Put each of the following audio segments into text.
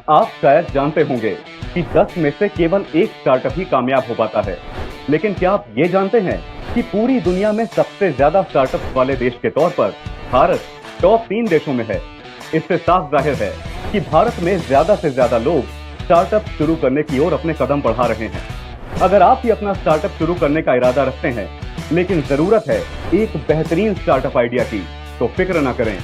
आप शायद जानते होंगे कि 10 में से केवल एक स्टार्टअप ही कामयाब हो पाता है। लेकिन क्या आप ये जानते हैं कि पूरी दुनिया में सबसे ज्यादा स्टार्टअप वाले देश के तौर पर भारत टॉप 3 देशों में है। इससे साफ जाहिर है कि भारत में ज्यादा से ज्यादा लोग स्टार्टअप शुरू करने की ओर अपने कदम बढ़ा रहे हैं। अगर आप भी अपना स्टार्टअप शुरू करने का इरादा रखते हैं, लेकिन जरूरत है एक बेहतरीन स्टार्टअप आइडिया की, तो फिक्र ना करें।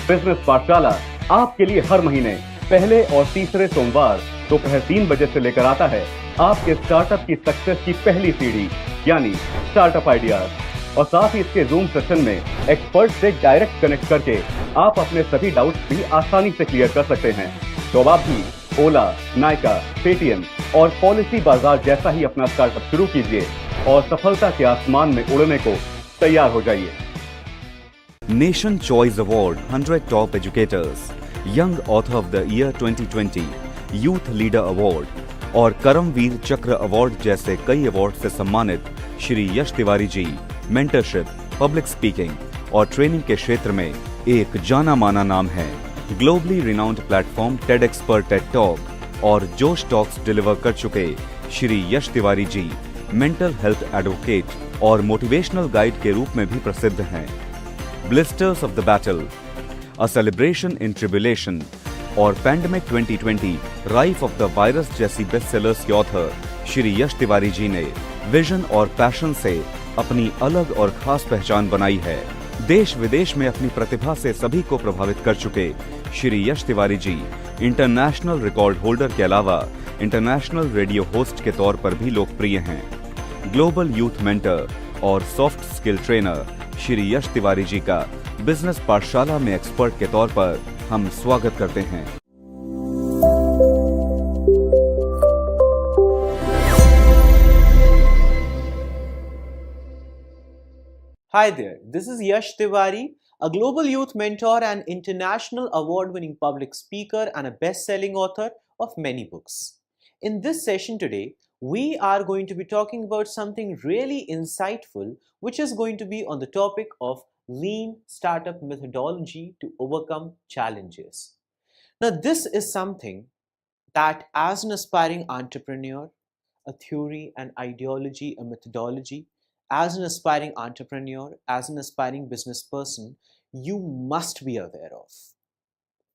बिजनेस पाठशाला आपके लिए हर महीने पहले और तीसरे सोमवार दोपहर 3 बजे से लेकर आता है आपके स्टार्टअप की सक्सेस की पहली सीढ़ी, यानी स्टार्टअप आइडियाज। और साथ ही इसके जूम सेशन में एक्सपर्ट से डायरेक्ट कनेक्ट करके आप अपने सभी डाउट्स भी आसानी से क्लियर कर सकते हैं। तो अब आप भी ओला, नायका, पेटीएम और पॉलिसी बाजार जैसा ही अपना स्टार्टअप शुरू कीजिए और सफलता के आसमान में उड़ने को तैयार हो जाइए। Nation choice award 100 top educators, young author of the year 2020, youth leader award और करमवीर चक्र अवार्ड जैसे कई अवार्ड से सम्मानित श्री यश तिवारी जी मेंटरशिप, पब्लिक स्पीकिंग और ट्रेनिंग के क्षेत्र में एक जाना माना नाम है। ग्लोबली रिनाउंड प्लेटफॉर्म टेडएक्स पर टेड टॉक और जोश टॉक्स डिलीवर कर चुके श्री यश तिवारी जी मेंटल हेल्थ एडवोकेट और मोटिवेशनल गाइड के रूप में भी प्रसिद्ध हैं। Blisters of the battle, a celebration in tribulation और pandemic 2020, rife of the virus जैसी बेस्ट सेलर्स के ऑथर श्री यश तिवारी जी ने विजन और पैशन से अपनी अलग और खास पहचान बनाई है। देश विदेश में अपनी प्रतिभा से सभी को प्रभावित कर चुके श्री यश तिवारी जी इंटरनेशनल रिकॉर्ड होल्डर के अलावा इंटरनेशनल रेडियो होस्ट के तौर पर भी लोकप्रिय हैं। ग्लोबल यूथ मेंटर और soft skill trainer Shri Yash Tiwari जी का बिजनेस पाठशाला में एक्सपर्ट के तौर पर हम स्वागत करते हैं। Hi there, this is Yash Tiwari, a global youth mentor and international award-winning public speaker and a best-selling author of many books. In this session today, we are going to be talking about something really insightful, which is going to be on the topic of lean startup methodology to overcome challenges. Now, this is something that as an aspiring entrepreneur, a theory, an ideology, a methodology, as an aspiring entrepreneur, as an aspiring business person, you must be aware of.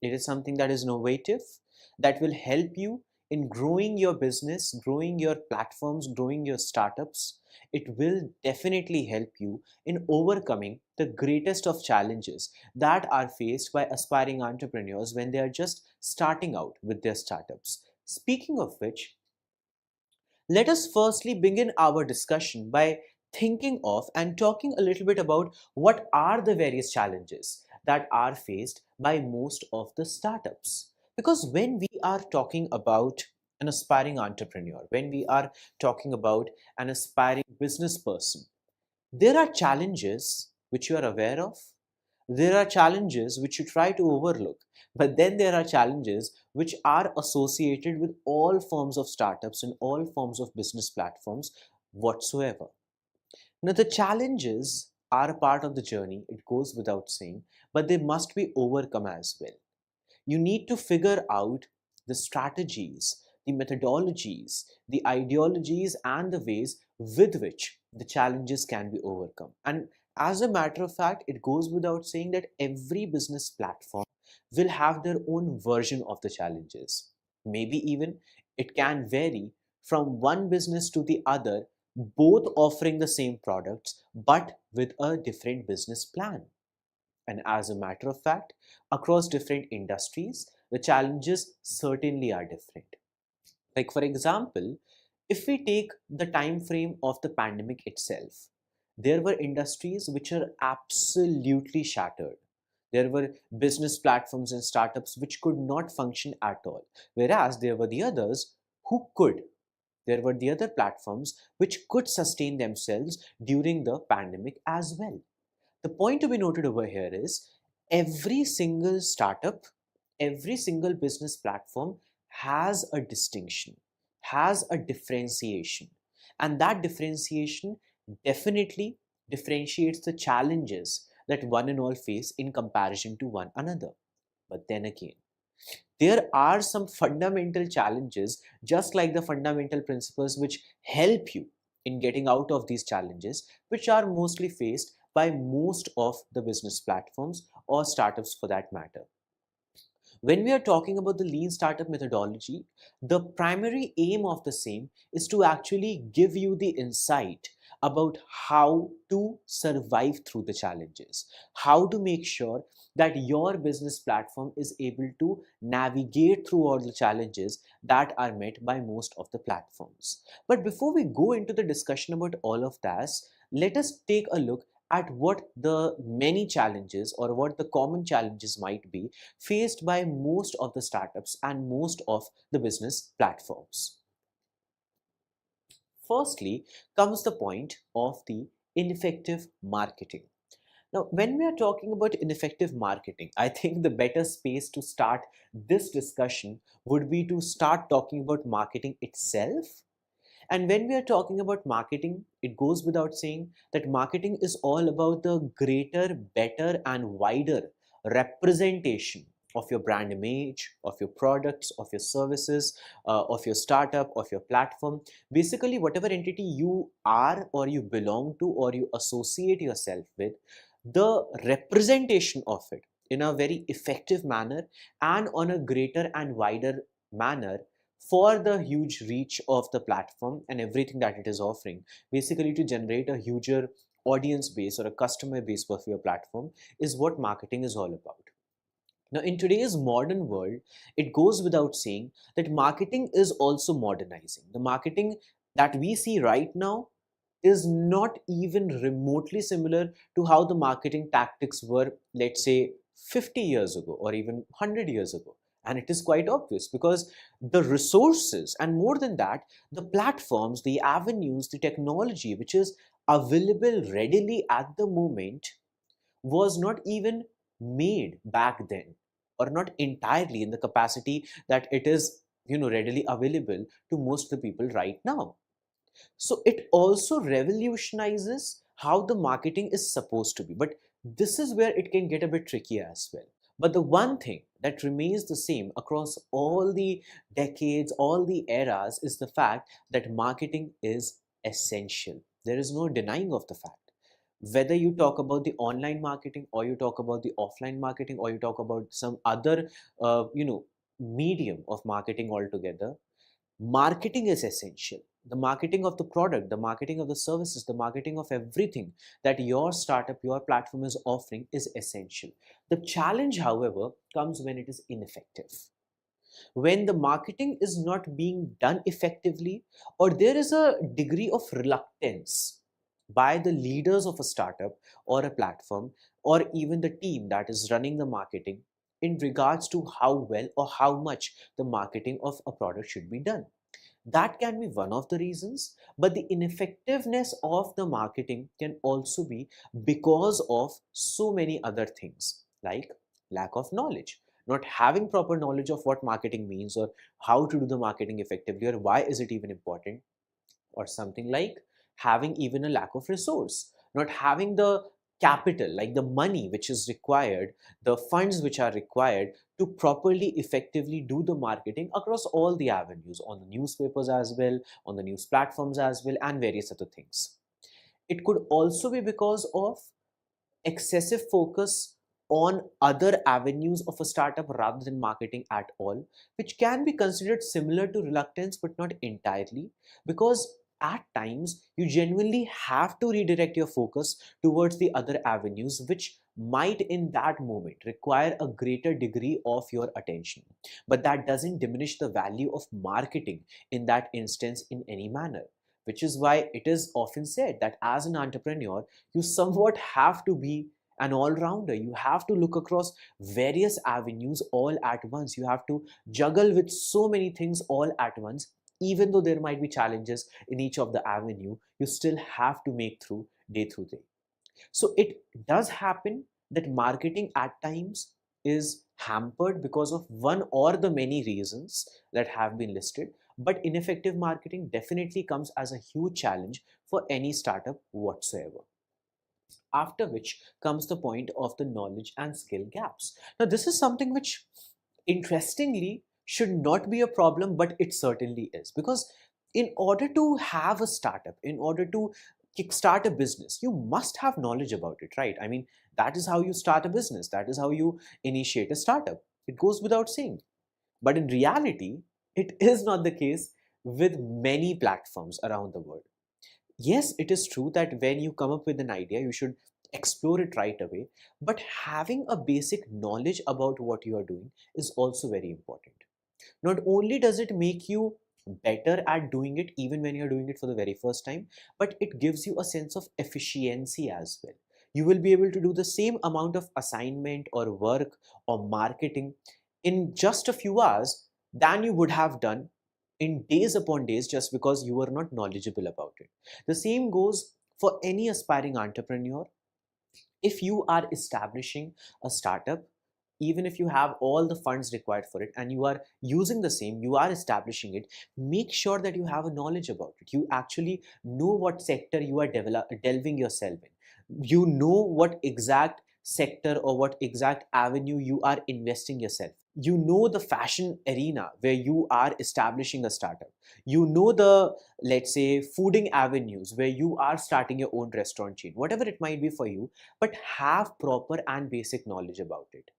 It is something that is innovative, that will help you in growing your business, growing your platforms, growing your startups. It will definitely help you in overcoming the greatest of challenges that are faced by aspiring entrepreneurs when they are just starting out with their startups. Speaking of which, let us firstly begin our discussion by thinking of and talking a little bit about what are the various challenges that are faced by most of the startups. Because when we are talking about an aspiring entrepreneur, when we are talking about an aspiring business person, there are challenges which you are aware of, there are challenges which you try to overlook, but then there are challenges which are associated with all forms of startups and all forms of business platforms whatsoever. Now, the challenges are a part of the journey, it goes without saying, but they must be overcome as well. You need to figure out the strategies, the methodologies, the ideologies, and the ways with which the challenges can be overcome. And as a matter of fact, it goes without saying that every business platform will have their own version of the challenges. Maybe even it can vary from one business to the other, both offering the same products but with a different business plan. And as a matter of fact, across different industries, the challenges certainly are different. Like, for example, if we take the time frame of the pandemic itself, there were industries which are absolutely shattered. There were business platforms and startups which could not function at all, whereas there were the others who could. There were the other platforms which could sustain themselves during the pandemic as well. The point to be noted over here is every single startup, every single business platform has a distinction, has a differentiation, and that differentiation definitely differentiates the challenges that one and all face in comparison to one another. But then again, there are some fundamental challenges, just like the fundamental principles which help you in getting out of these challenges, which are mostly faced by most of the business platforms or startups for that matter. When we are talking about the lean startup methodology, the primary aim of the same is to actually give you the insight about how to survive through the challenges, how to make sure that your business platform is able to navigate through all the challenges that are met by most of the platforms. But before we go into the discussion about all of this, let us take a look at what the many challenges or what the common challenges might be faced by most of the startups and most of the business platforms. Firstly, comes the point of the ineffective marketing. Now, when we are talking about ineffective marketing, I think the better space to start this discussion would be to start talking about marketing itself. And when we are talking about marketing, it goes without saying that marketing is all about the greater, better, and wider representation of your brand image, of your products, of your services, of your startup, of your platform. Basically, whatever entity you are, or you belong to, or you associate yourself with, the representation of it in a very effective manner and on a greater and wider manner for the huge reach of the platform and everything that it is offering, basically to generate a huger audience base or a customer base for your platform, is what marketing is all about. Now, in today's modern world, it goes without saying that marketing is also modernizing. The marketing that we see right now is not even remotely similar to how the marketing tactics were, let's say, 50 years ago or even 100 years ago. And it is quite obvious because the resources, and more than that, the platforms, the avenues, the technology which is available readily at the moment was not even made back then, or not entirely in the capacity that it is readily available to most of the people right now. So it also revolutionizes how the marketing is supposed to be. But this is where it can get a bit tricky as well. But the one thing that remains the same across all the decades, all the eras, is the fact that marketing is essential. There is no denying of the fact. Whether you talk about the online marketing, or you talk about the offline marketing, or you talk about some other, medium of marketing altogether, marketing is essential. The marketing of the product, the marketing of the services, the marketing of everything that your startup, your platform is offering is essential. The challenge, however, comes when it is ineffective. When the marketing is not being done effectively, or there is a degree of reluctance by the leaders of a startup or a platform, or even the team that is running the marketing, in regards to how well or how much the marketing of a product should be done. That can be one of the reasons, but the ineffectiveness of the marketing can also be because of so many other things, like lack of knowledge, not having proper knowledge of what marketing means, or how to do the marketing effectively, or why is it even important, or something like having even a lack of resource, not having the capital, like the money which is required, the funds which are required to properly effectively do the marketing across all the avenues, on the newspapers as well, on the news platforms as well, and various other things. It could also be because of excessive focus on other avenues of a startup rather than marketing at all, which can be considered similar to reluctance but not entirely, because at times you genuinely have to redirect your focus towards the other avenues, which might in that moment require a greater degree of your attention. But that doesn't diminish the value of marketing in that instance in any manner, which is why it is often said that as an entrepreneur, you somewhat have to be an all-rounder. You have to look across various avenues all at once. You have to juggle with so many things all at once. Even though there might be challenges in each of the avenue, you still have to make through day. So it does happen that marketing at times is hampered because of one or the many reasons that have been listed. But ineffective marketing definitely comes as a huge challenge for any startup whatsoever. After which comes the point of the knowledge and skill gaps. Now, this is something which interestingly, should not be a problem, but it certainly is. Because in order to have a startup, in order to kickstart a business, you must have knowledge about it, right? I mean, that is how you start a business, that is how you initiate a startup. It goes without saying. But in reality, it is not the case with many platforms around the world. Yes, it is true that when you come up with an idea, you should explore it right away. But having a basic knowledge about what you are doing is also very important. Not only does it make you better at doing it, even when you're doing it for the very first time, but it gives you a sense of efficiency as well. You will be able to do the same amount of assignment or work or marketing in just a few hours than you would have done in days upon days, just because you were not knowledgeable about it. The same goes for any aspiring entrepreneur. If you are establishing a startup, even if you have all the funds required for it and you are using the same, you are establishing it, make sure that you have a knowledge about it. You actually know what sector you are delving yourself in. You know what exact sector or what exact avenue you are investing yourself. You know the fashion arena where you are establishing a startup. You know the, let's say, fooding avenues where you are starting your own restaurant chain, whatever it might be for you, but have proper and basic knowledge about it.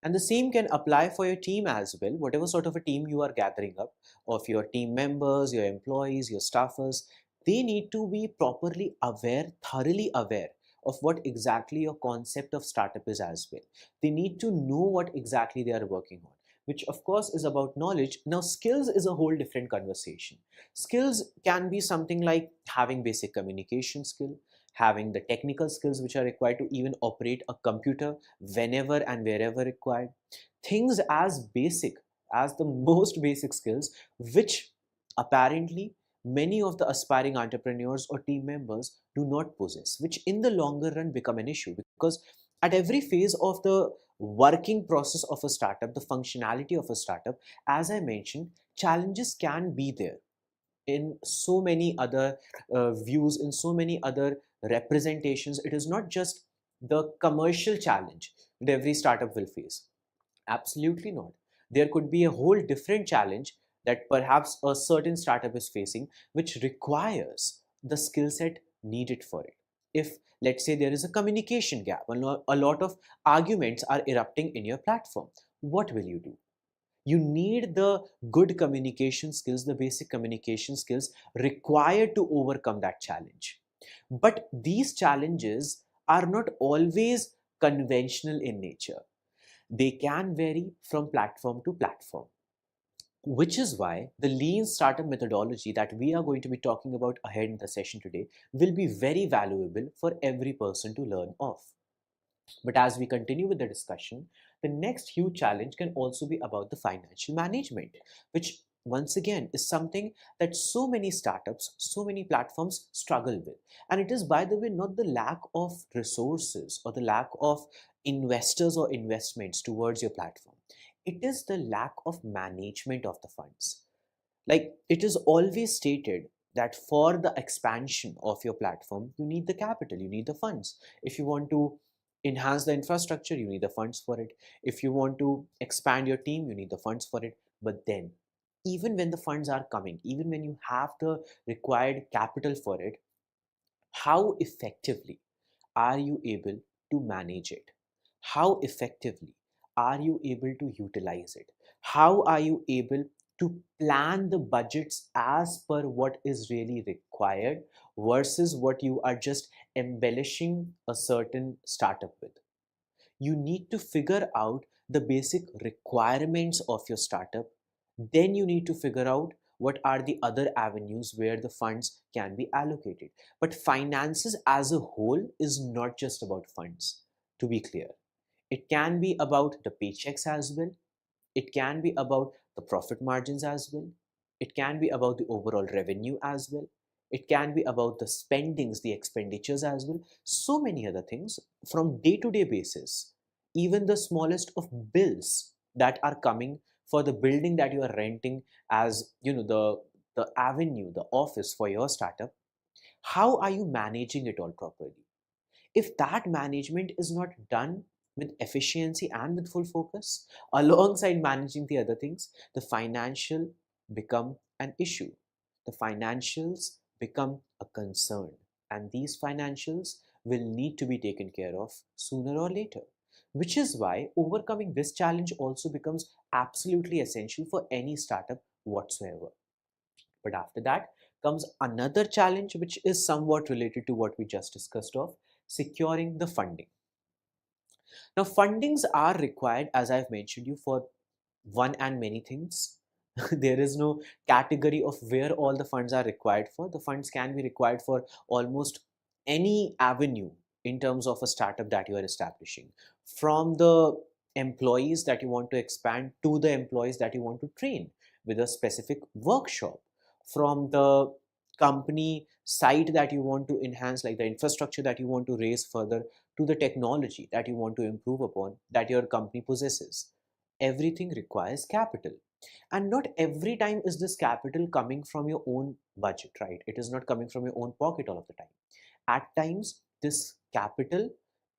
And the same can apply for your team as well. Whatever sort of a team you are gathering up, of your team members, your employees, your staffers, they need to be properly aware, thoroughly aware of what exactly your concept of startup is as well. They need to know what exactly they are working on, which of course is about knowledge. Now, skills is a whole different conversation. Skills can be something like having basic communication skill, having the technical skills which are required to even operate a computer whenever and wherever required. Things as basic as the most basic skills, which apparently many of the aspiring entrepreneurs or team members do not possess, which in the longer run become an issue. Because at every phase of the working process of a startup, the functionality of a startup, as I mentioned, challenges can be there in so many other views, in so many other representations. It is not just the commercial challenge that every startup will face. Absolutely not. There could be a whole different challenge that perhaps a certain startup is facing, which requires the skill set needed for it. If, let's say, there is a communication gap, a lot of arguments are erupting in your platform, what will you do? You need the good communication skills, the basic communication skills required to overcome that challenge. But these challenges are not always conventional in nature. They can vary from platform to platform, which is why the lean startup methodology that we are going to be talking about ahead in the session today will be very valuable for every person to learn of. But as we continue with the discussion, the next huge challenge can also be about the financial management, which once again is something that so many startups, so many platforms struggle with. And it is, by the way, not the lack of resources or the lack of investors or investments towards your platform. It is the lack of management of the funds. Like, it is always stated that for the expansion of your platform, you need the capital, you need the funds. If you want to enhance the infrastructure, you need the funds for it. If you want to expand your team, you need the funds for it. But then, even when the funds are coming, even when you have the required capital for it, how effectively are you able to manage it? How effectively are you able to utilize it? How are you able to plan the budgets as per what is really required versus what you are just embellishing a certain startup with? You need to figure out the basic requirements of your startup. Then you need to figure out what are the other avenues where the funds can be allocated. But finances as a whole is not just about funds, to be clear. It can be about the paychecks as well. It can be about the profit margins as well. It can be about the overall revenue as well. It can be about the spendings, the expenditures as well. So many other things from day to day basis. Even the smallest of bills that are coming for the building that you are renting, as you know, the avenue, the office for your startup. How are you managing it all properly? If that management is not done with efficiency and with full focus, alongside managing the other things, the financial become an issue. The financials become a concern, and these financials will need to be taken care of sooner or later. Which is why overcoming this challenge also becomes absolutely essential for any startup whatsoever. But after that comes another challenge, which is somewhat related to what we just discussed of securing the funding. Now, fundings are required, as I've mentioned you, for one and many things. There is no category of where all the funds are required for. The funds can be required for almost any avenue in terms of a startup that you are establishing, from the employees that you want to expand to the employees that you want to train with a specific workshop, from the company site that you want to enhance, like the infrastructure that you want to raise further, to the technology that you want to improve upon that your company possesses. Everything requires capital, and not every time is this capital coming from your own budget, right? It is not coming from your own pocket all of the time. At times this capital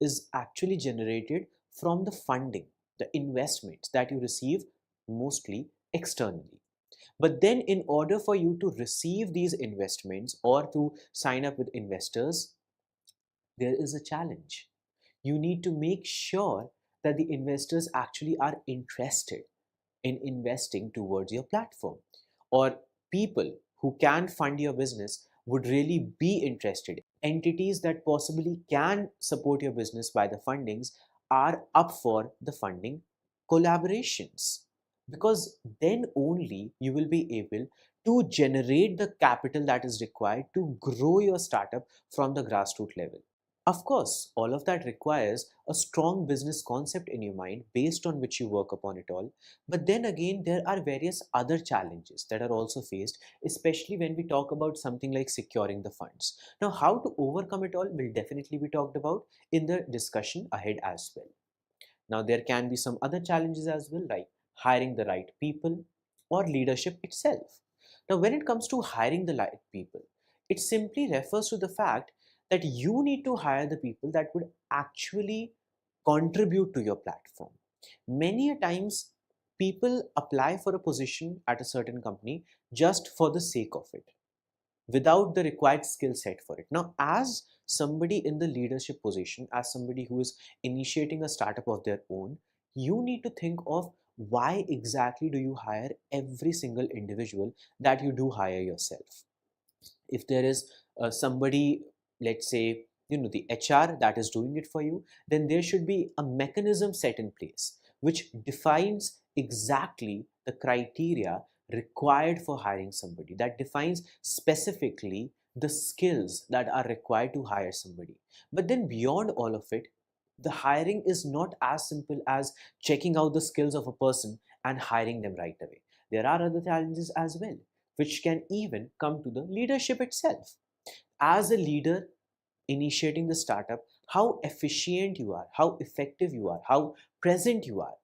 is actually generated from the funding, the investments that you receive, mostly externally. But then in order for you to receive these investments or to sign up with investors, there is a challenge. You need to make sure that the investors actually are interested in investing towards your platform, or people who can fund your business would really be interested. Entities that possibly can support your business by the fundings are up for the funding collaborations, because then only you will be able to generate the capital that is required to grow your startup from the grassroots level. Of course, all of that requires a strong business concept in your mind based on which you work upon it all. But then again, there are various other challenges that are also faced, especially when we talk about something like securing the funds. Now, how to overcome it all will definitely be talked about in the discussion ahead as well. Now, there can be some other challenges as well, like hiring the right people or leadership itself. Now, when it comes to hiring the right people, it simply refers to the fact that you need to hire the people that would actually contribute to your platform. Many a times, people apply for a position at a certain company just for the sake of it, without the required skill set for it. Now, as somebody in the leadership position, as somebody who is initiating a startup of their own, you need to think of why exactly do you hire every single individual that you do hire yourself. If there is somebody, let's say, the HR that is doing it for you, then there should be a mechanism set in place which defines exactly the criteria required for hiring somebody, that defines specifically the skills that are required to hire somebody. But then beyond all of it, the hiring is not as simple as checking out the skills of a person and hiring them right away. There are other challenges as well, which can even come to the leadership itself. As a leader initiating the startup, how efficient you are, how effective you are, how present you are.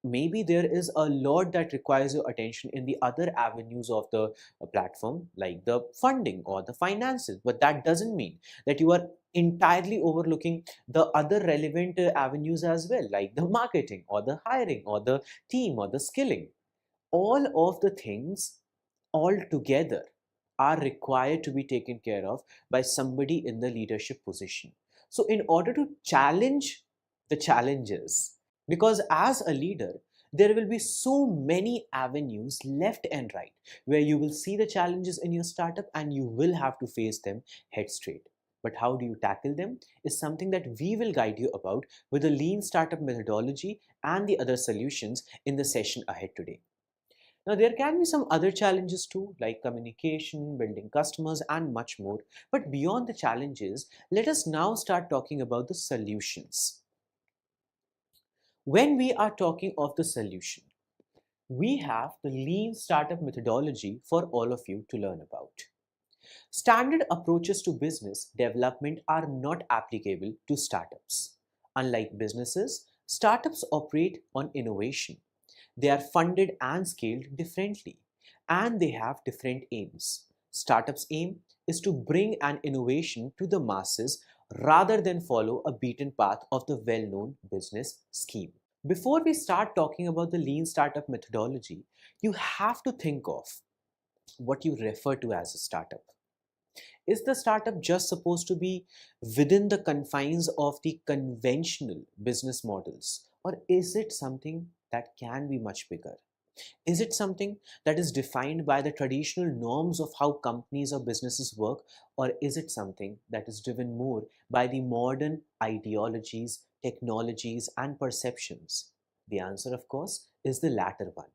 Maybe there is a lot that requires your attention in the other avenues of the platform, like the funding or the finances, but that doesn't mean that you are entirely overlooking the other relevant avenues as well, like the marketing or the hiring or the team or the skilling. All of the things all together are required to be taken care of by somebody in the leadership position. So, in order to challenge the challenges, because as a leader, there will be so many avenues left and right where you will see the challenges in your startup and you will have to face them head straight. But how do you tackle them is something that we will guide you about with the lean startup methodology and the other solutions in the session ahead today. Now, there can be some other challenges too, like communication, building customers, and much more. But beyond the challenges, let us now start talking about the solutions. When we are talking of the solution, we have the lean startup methodology for all of you to learn about. Standard approaches to business development are not applicable to startups. Unlike businesses, startups operate on innovation. They are funded and scaled differently, and they have different aims. Startups' aim is to bring an innovation to the masses rather than follow a beaten path of the well-known business scheme. Before we start talking about the lean startup methodology, you have to think of what you refer to as a startup. Is the startup just supposed to be within the confines of the conventional business models, or is it something that can be much bigger? Is it something that is defined by the traditional norms of how companies or businesses work, or is it something that is driven more by the modern ideologies, technologies, and perceptions? The answer, of course, is the latter one.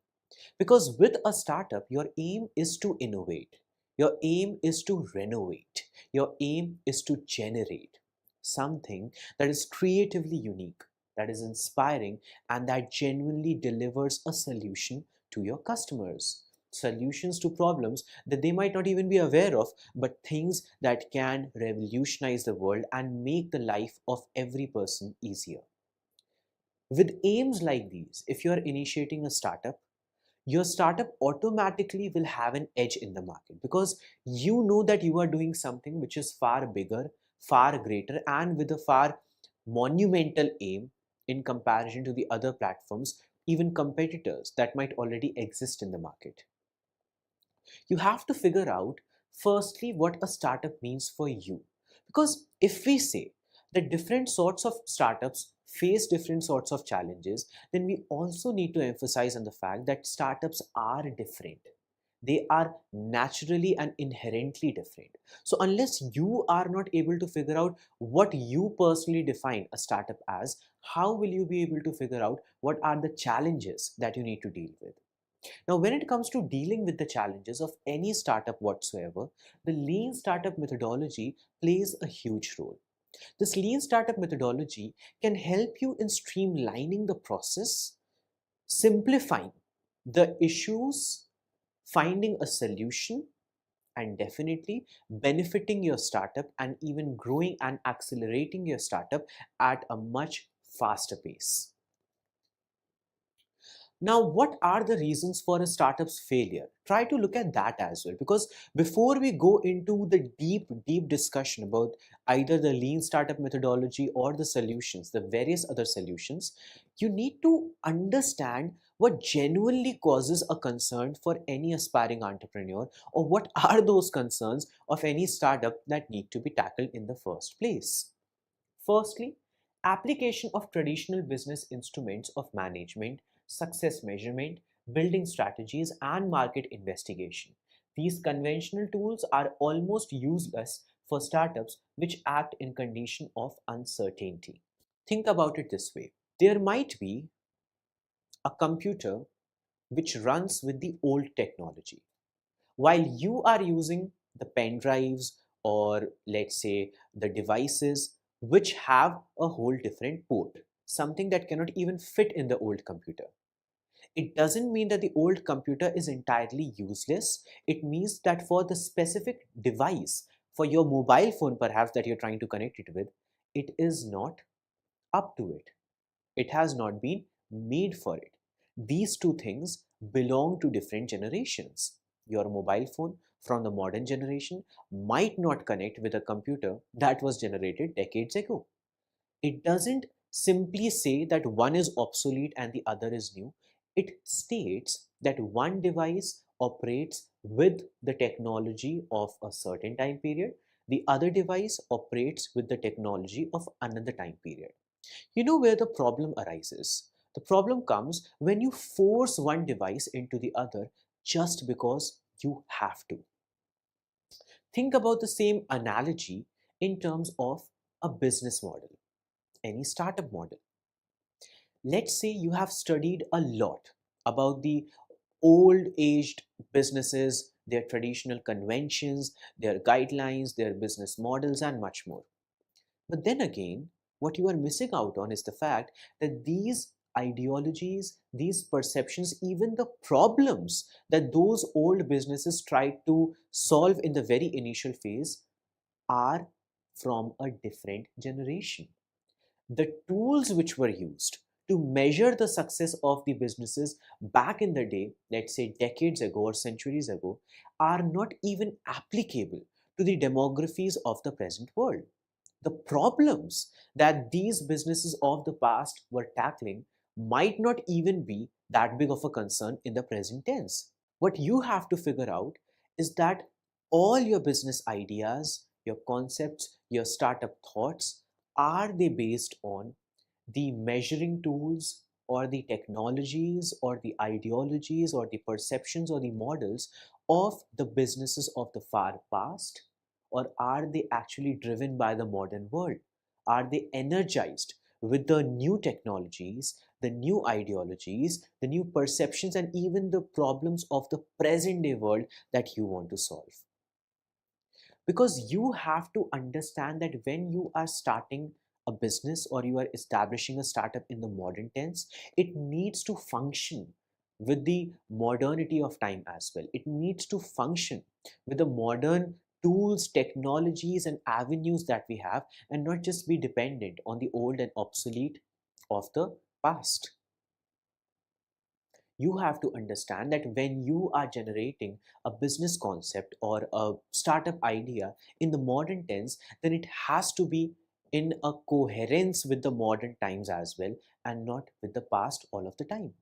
Because with a startup, your aim is to innovate, your aim is to renovate, your aim is to generate something that is creatively unique, that is inspiring, and that genuinely delivers a solution to your customers. Solutions to problems that they might not even be aware of, but things that can revolutionize the world and make the life of every person easier. With aims like these, if you are initiating a startup, your startup automatically will have an edge in the market because you know that you are doing something which is far bigger, far greater, and with a far monumental aim in comparison to the other platforms, even competitors that might already exist in the market. You have to figure out firstly what a startup means for you. Because if we say that different sorts of startups face different sorts of challenges, then we also need to emphasize on the fact that startups are different. They are naturally and inherently different. So, unless you are not able to figure out what you personally define a startup as, how will you be able to figure out what are the challenges that you need to deal with? Now, when it comes to dealing with the challenges of any startup whatsoever, the lean startup methodology plays a huge role. This lean startup methodology can help you in streamlining the process, simplifying the issues, finding a solution, and definitely benefiting your startup and even growing and accelerating your startup at a much faster pace. Now, what are the reasons for a startup's failure? Try to look at that as well. Because before we go into the deep discussion about either the lean startup methodology or the solutions, the various other solutions, you need to understand what genuinely causes a concern for any aspiring entrepreneur, or what are those concerns of any startup that need to be tackled in the first place. Firstly, application of traditional business instruments of management, success measurement, building strategies, and market investigation. These conventional tools are almost useless for startups which act in condition of uncertainty. Think about it this way. There might be a computer which runs with the old technology, while you are using the pen drives, or let's say the devices which have a whole different port, something that cannot even fit in the old computer. It doesn't mean that the old computer is entirely useless. It means that for the specific device, for your mobile phone perhaps that you're trying to connect it with, it is not up to it. It has not been made for it. These two things belong to different generations. Your mobile phone from the modern generation might not connect with a computer that was generated decades ago. It doesn't simply say that one is obsolete and the other is new. It states that one device operates with the technology of a certain time period, the other device operates with the technology of another time period. You know where the problem arises? The problem comes when you force one device into the other just because you have to. Think about the same analogy in terms of a business model, any startup model. Let's say you have studied a lot about the old aged businesses, their traditional conventions, their guidelines, their business models, and much more. But then again, what you are missing out on is the fact that these ideologies, these perceptions, even the problems that those old businesses tried to solve in the very initial phase are from a different generation. The tools which were used to measure the success of the businesses back in the day, let's say decades ago or centuries ago, are not even applicable to the demographies of the present world. The problems that these businesses of the past were tackling might not even be that big of a concern in the present tense. What you have to figure out is that all your business ideas, your concepts, your startup thoughts, are they based on the measuring tools or the technologies or the ideologies or the perceptions or the models of the businesses of the far past? Or are they actually driven by the modern world? Are they energized with the new technologies, the new ideologies, the new perceptions, and even the problems of the present day world that you want to solve? Because you have to understand that when you are starting a business or you are establishing a startup in the modern tense, it needs to function with the modernity of time as well. It needs to function with the modern tools, technologies, and avenues that we have, and not just be dependent on the old and obsolete of the past. You have to understand that when you are generating a business concept or a startup idea in the modern tense, then it has to be in a coherence with the modern times as well, and not with the past all of the time.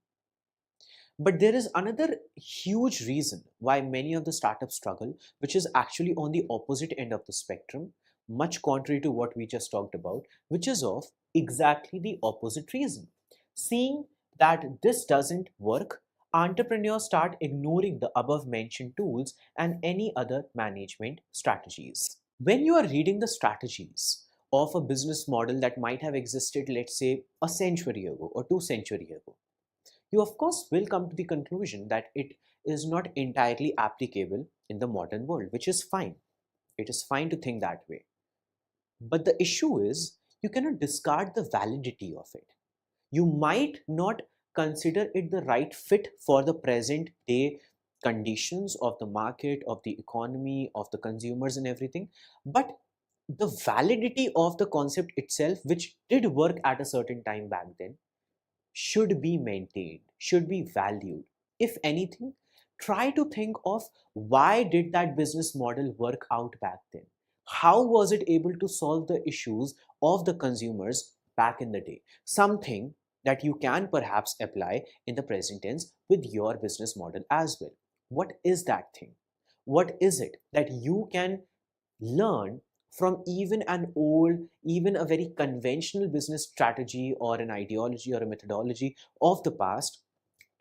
But there is another huge reason why many of the startups struggle, which is actually on the opposite end of the spectrum, much contrary to what we just talked about, which is of exactly the opposite reason. Seeing that this doesn't work, entrepreneurs start ignoring the above mentioned tools and any other management strategies. When you are reading the strategies of a business model that might have existed, let's say, a century ago or 2 centuries ago, you of course will come to the conclusion that it is not entirely applicable in the modern world, which is fine. It is fine to think that way. But the issue is you cannot discard the validity of it. You might not consider it the right fit for the present day conditions of the market, of the economy, of the consumers, and everything. But the validity of the concept itself, which did work at a certain time back then, should be maintained, should be valued. If anything, try to think of why did that business model work out back then? How was it able to solve the issues of the consumers back in the day? Something that you can perhaps apply in the present tense with your business model as well. What is that thing? What is it that you can learn from even an old, even a very conventional business strategy or an ideology or a methodology of the past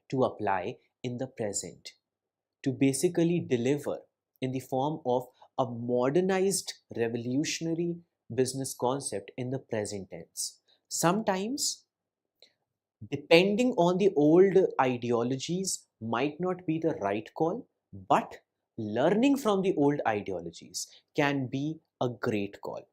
to apply in the present, to basically deliver in the form of a modernized, revolutionary business concept in the present tense. Sometimes, depending on the old ideologies, might not be the right call, but learning from the old ideologies can be a great call.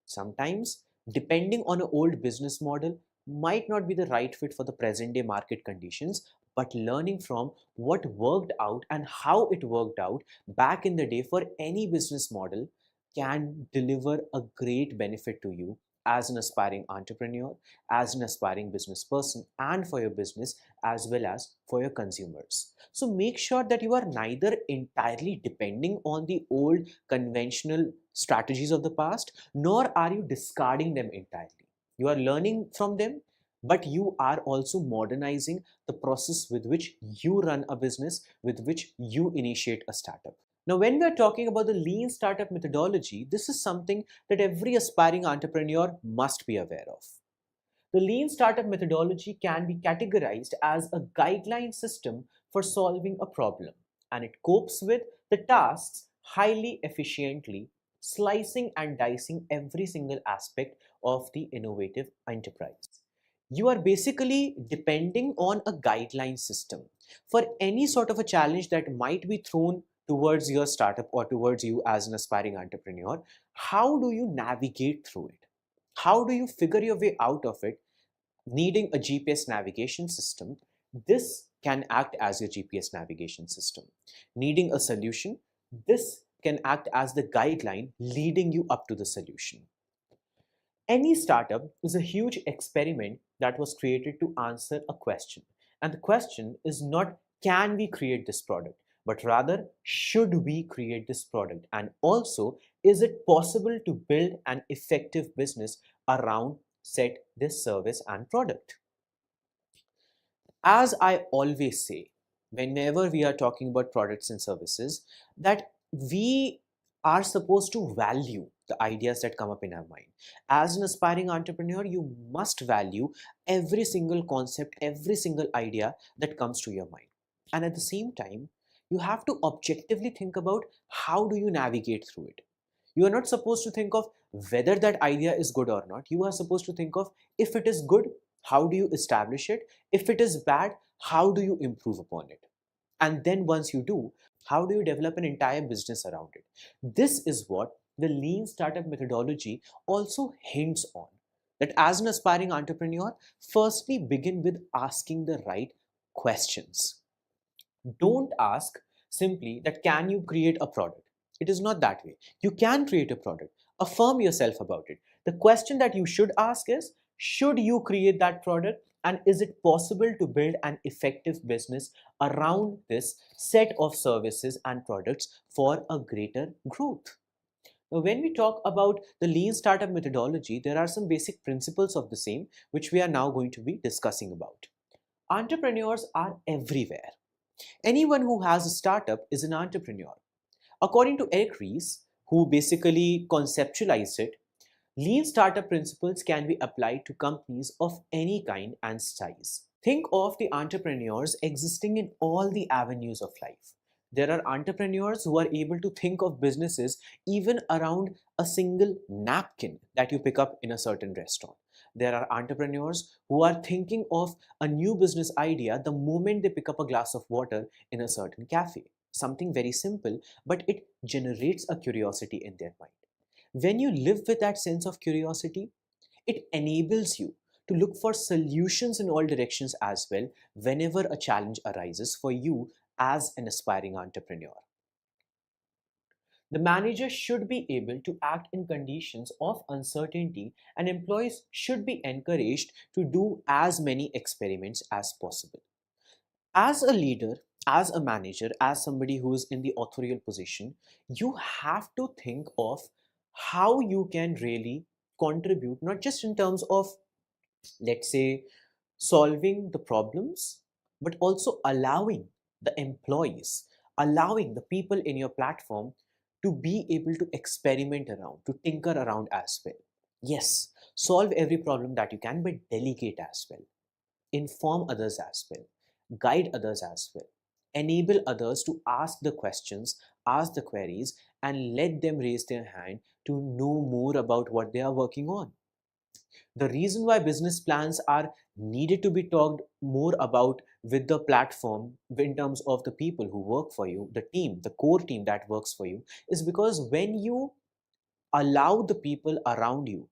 Sometimes, depending on an old business model, might not be the right fit for the present day market conditions, but learning from what worked out and how it worked out back in the day for any business model can deliver a great benefit to you as an aspiring entrepreneur, as an aspiring business person, and for your business as well as for your consumers. So make sure that you are neither entirely depending on the old conventional strategies of the past, nor are you discarding them entirely. You are learning from them, but you are also modernizing the process with which you run a business, with which you initiate a startup. Now, when we are talking about the lean startup methodology, this is something that every aspiring entrepreneur must be aware of. The lean startup methodology can be categorized as a guideline system for solving a problem, and it copes with the tasks highly efficiently, slicing and dicing every single aspect of the innovative enterprise. You are basically depending on a guideline system for any sort of a challenge that might be thrown towards your startup or towards you as an aspiring entrepreneur. How do you navigate through it? How do you figure your way out of it? Needing a GPS navigation system, this can act as your GPS navigation system. Needing a solution, this can act as the guideline leading you up to the solution. Any startup is a huge experiment that was created to answer a question. And the question is not, can we create this product? but rather, should we create this product? And also, is it possible to build an effective business around set this service and product? As I always say, whenever we are talking about products and services, that we are supposed to value the ideas that come up in our mind. As an aspiring entrepreneur, you must value every single concept, every single idea that comes to your mind. And at the same time, you have to objectively think about how do you navigate through it. You are not supposed to think of whether that idea is good or not. You are supposed to think of if it is good, how do you establish it? If it is bad, how do you improve upon it? And then once you do, how do you develop an entire business around it? This is what the lean startup methodology also hints on. That as an aspiring entrepreneur, firstly begin with asking the right questions. Don't ask simply that can you create a product? It is not that way. You can create a product. Affirm yourself about it. The question that you should ask is, should you create that product, and is it possible to build an effective business around this set of services and products for a greater growth? Now, when we talk about the lean startup methodology, there are some basic principles of the same which we are now going to be discussing about. Entrepreneurs are everywhere. Anyone who has a startup is an entrepreneur. According to Eric Ries, who basically conceptualized it, lean startup principles can be applied to companies of any kind and size. Think of the entrepreneurs existing in all the avenues of life. There are entrepreneurs who are able to think of businesses even around a single napkin that you pick up in a certain restaurant. There are entrepreneurs who are thinking of a new business idea the moment they pick up a glass of water in a certain cafe. Something very simple, but it generates a curiosity in their mind. When you live with that sense of curiosity, it enables you to look for solutions in all directions as well whenever a challenge arises for you as an aspiring entrepreneur. The manager should be able to act in conditions of uncertainty, and employees should be encouraged to do as many experiments as possible. As a leader, as a manager, as somebody who is in the authorial position, you have to think of how you can really contribute, not just in terms of, let's say, solving the problems, but also allowing the employees, allowing the people in your platform to be able to experiment around, to tinker around as well. Yes, solve every problem that you can, but delegate as well. Inform others as well. Guide others as well. Enable others to ask the questions, ask the queries, and let them raise their hand to know more about what they are working on. The reason why business plans are needed to be talked more about with the platform in terms of the people who work for you, the team, the core team that works for you, is because when you allow the people around you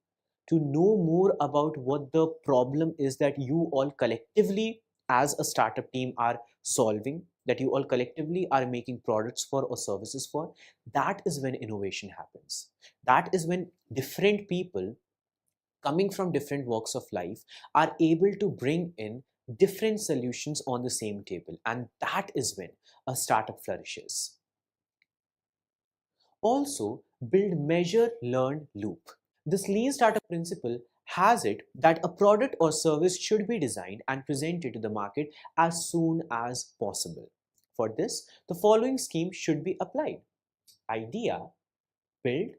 to know more about what the problem is that you all collectively as a startup team are solving, that you all collectively are making products for or services for, that is when innovation happens. That is when different people coming from different walks of life are able to bring in different solutions on the same table, and that is when a startup flourishes. Also, build measure learn loop. This lean startup principle has it that a product or service should be designed and presented to the market as soon as possible. For this, the following scheme should be applied: idea, build,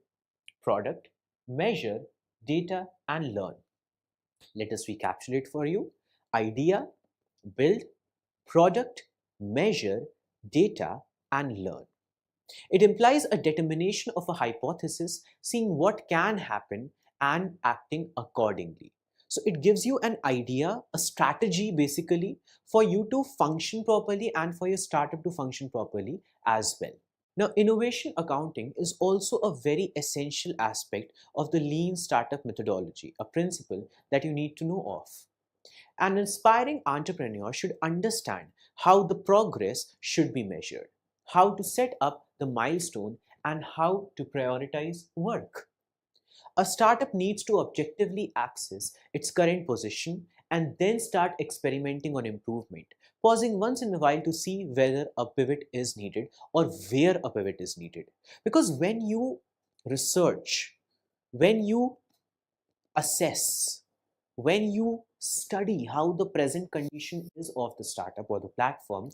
product, measure, data, and learn. Let us recapitulate for you: idea, build, product, measure, data, and learn. It implies a determination of a hypothesis, seeing what can happen, and acting accordingly. So it gives you an idea, a strategy basically, for you to function properly and for your startup to function properly as well. Now, innovation accounting is also a very essential aspect of the lean startup methodology, a principle that you need to know of. An inspiring entrepreneur should understand how the progress should be measured, how to set up the milestone, and how to prioritize work. A startup needs to objectively access its current position and then start experimenting on improvement, pausing once in a while to see whether a pivot is needed or where a pivot is needed. Because when you research, when you assess, when you study how the present condition is of the startup or the platform,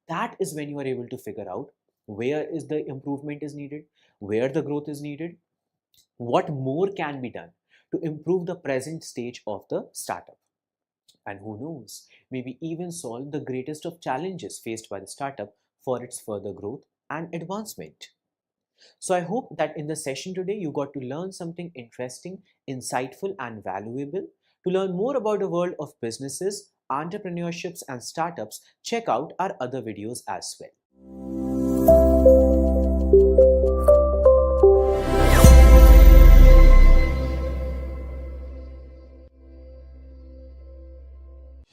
that is when you are able to figure out where is the improvement is needed, where the growth is needed, what more can be done to improve the present stage of the startup. And who knows, maybe even solve the greatest of challenges faced by the startup for its further growth and advancement. So I hope that in the session today you got to learn something interesting, insightful and valuable. To learn more about the world of businesses, entrepreneurships and startups, check out our other videos as well.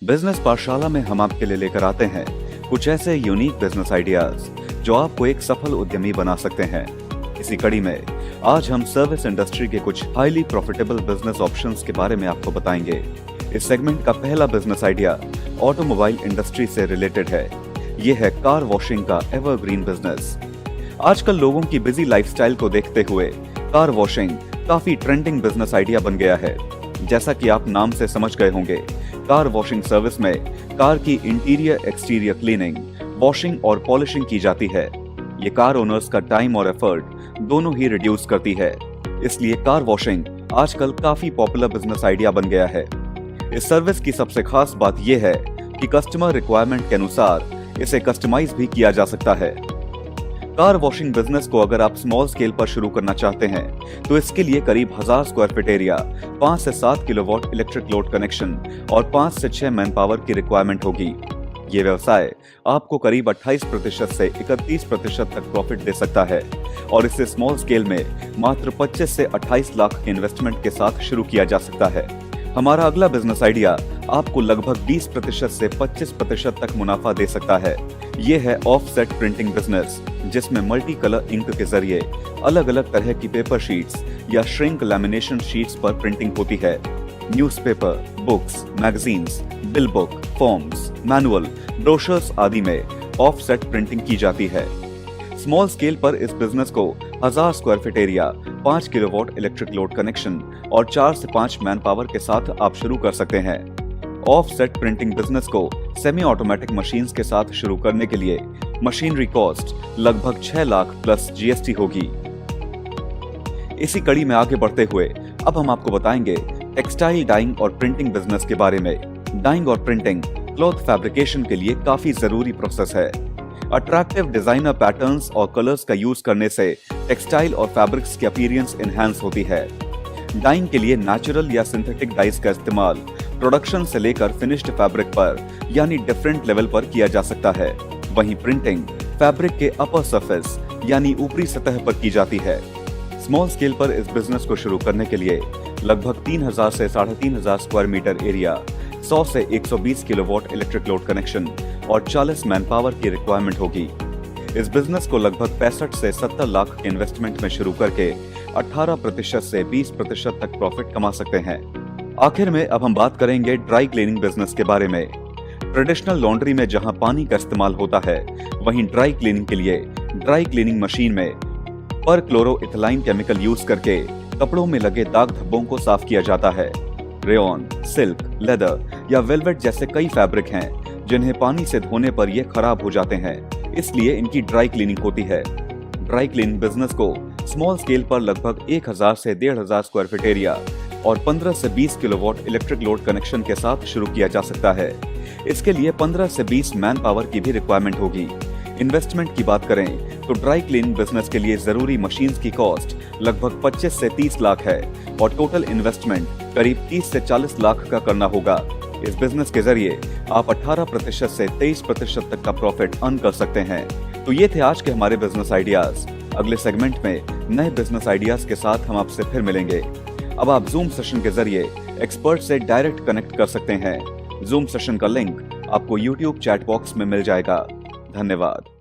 Business पाठशाला में हम आपके लिए लेकर आते हैं कुछ ऐसे यूनिक बिजनेस आइडियाज जो आपको एक सफल उद्यमी बना सकते हैं। इसी कड़ी में आज हम सर्विस इंडस्ट्री के कुछ हाईली प्रॉफिटेबल बिजनेस ऑप्शंस के बारे में आपको बताएंगे। इस सेगमेंट का पहला बिजनेस आइडिया ऑटोमोबाइल इंडस्ट्री से रिलेटेड है। ये है कार वॉशिंग का एवरग्रीन बिजनेस। आजकल लोगों की बिजी लाइफस्टाइल को देखते हुए कार वॉशिंग काफी ट्रेंडिंग बिजनेस आइडिया बन गया है। जैसा कि आप नाम से समझ गए होंगे, कार वॉशिंग सर्विस में कार की इंटीरियर एक्सटीरियर क्लीनिंग, वॉशिंग और पॉलिशिंग की जाती है। ये कार ओनर्स का टाइम और एफर्ट दोनों ही रिड्यूस करती है। इसलिए कार वॉशिंग आजकल काफी पॉपुलर बिजनेस आइडिया बन गया है। इस सर्विस की सबसे खास बात यह है कि कस्टमर रिक्वायरमेंट के अनुसार इसे कस्टमाइज भी किया जा सकता है। कार वॉशिंग बिजनेस को अगर आप स्मॉल स्केल पर शुरू करना चाहते हैं तो इसके लिए करीब 1000 स्क्वायर फीट एरिया, 5 से 7 किलोवाट इलेक्ट्रिक लोड कनेक्शन और 5 से 6 मैन पावर की रिक्वायरमेंट होगी। ये व्यवसाय आपको करीब 28% से 31% तक प्रॉफिट दे सकता है और इसे स्मॉल स्केल में मात्र 25 से 28 लाख के इन्वेस्टमेंट के साथ शुरू किया जा सकता है। हमारा अगला बिजनेस आइडिया आपको लगभग 20% से 25% तक मुनाफा दे सकता है। ये है ऑफसेट प्रिंटिंग बिजनेस, जिसमें मल्टी कलर इंक के जरिए अलग अलग तरह की पेपर शीट्स या श्रिंक लैमिनेशन शीट्स पर प्रिंटिंग होती है। Newspaper, books, magazines, bill book, forms, manual, brochures आदि में ऑफसेट प्रिंटिंग की जाती है। स्मॉल स्केल पर इस बिजनेस को 1000 square feet area, 5 kilowatt electric load connection और 4 से 5 मैन पावर के साथ आप शुरू कर सकते हैं। ऑफसेट प्रिंटिंग बिजनेस को सेमी ऑटोमेटिक मशीन्स के साथ शुरू करने के लिए मशीनरी कॉस्ट लगभग 6 लाख प्लस जीएसटी होगी। इसी कड़ी में आगे बढ़ते हुए अब हम आपको बताएंगे टेक्सटाइल डाइंग और प्रिंटिंग बिजनेस के बारे में। डाइंग और प्रिंटिंग क्लॉथ फैब्रिकेशन के लिए काफी जरूरी प्रोसेस है। अट्रैक्टिव डिजाइनर पैटर्न्स और कलर्स का यूज करने से टेक्सटाइल और फैब्रिक्स की अपीयरेंस एनहांस होती है। डाइंग के लिए नेचुरल या सिंथेटिक डाइज का इस्तेमाल प्रोडक्शन से लेकर फिनिश्ड फैब्रिक पर यानी डिफरेंट लेवल पर किया जा सकता है। वहीं प्रिंटिंग फैब्रिक के अपर सरफेस यानी ऊपरी सतह पर की जाती है। स्मॉल स्केल पर इस बिजनेस को शुरू करने के लिए लगभग 3000 से 3500 स्क्वायर मीटर एरिया, 100 से 120 किलोवाट इलेक्ट्रिक लोड कनेक्शन और 40 मैन पावर की रिक्वायरमेंट होगी। इस बिजनेस को लगभग 65 से 70 लाख के इन्वेस्टमेंट में शुरू करके 18% से 20% तक प्रॉफिट कमा सकते हैं। आखिर में अब हम बात करेंगे ड्राई क्लीनिंग बिजनेस के बारे में। ट्रेडिशनल लॉन्ड्री में जहां पानी का इस्तेमाल होता है, वहीं ड्राई क्लीनिंग के लिए ड्राई क्लीनिंग मशीन में पर क्लोरोइथिलीन केमिकल यूज करके कपड़ों में लगे दाग धब्बों को साफ किया जाता है। रेयॉन, सिल्क, लेदर या वेलवेट जैसे कई फैब्रिक हैं जिन्हें पानी से धोने पर ये खराब हो जाते हैं, इसलिए इनकी ड्राई क्लीनिंग होती है। ड्राई क्लीनिंग बिजनेस को स्मॉल स्केल पर लगभग 1000 से 1500 स्क्वायर फीट एरिया और 15 से 20 किलोवाट इलेक्ट्रिक लोड कनेक्शन के साथ शुरू किया जा सकता है। इसके लिए 15 से 20 मैन पावर की भी रिक्वायरमेंट होगी। इन्वेस्टमेंट की बात करें तो ड्राई क्लीनिंग बिजनेस के लिए जरूरी मशीन्स की कॉस्ट लगभग 25 से 30 लाख है और टोटल इन्वेस्टमेंट करीब 30 से 40 लाख का करना होगा। इस बिजनेस के जरिए आप 18% से 23% तक का प्रॉफिट अर्न कर सकते हैं। तो ये थे आज के हमारे बिजनेस आइडियाज। अगले सेगमेंट में नए बिजनेस आइडियाज के साथ हम आपसे फिर मिलेंगे। अब आप जूम सेशन के जरिए एक्सपर्ट से डायरेक्ट कनेक्ट कर सकते हैं। जूम सेशन का लिंक आपको यूट्यूब चैट बॉक्स में मिल जाएगा। धन्यवाद।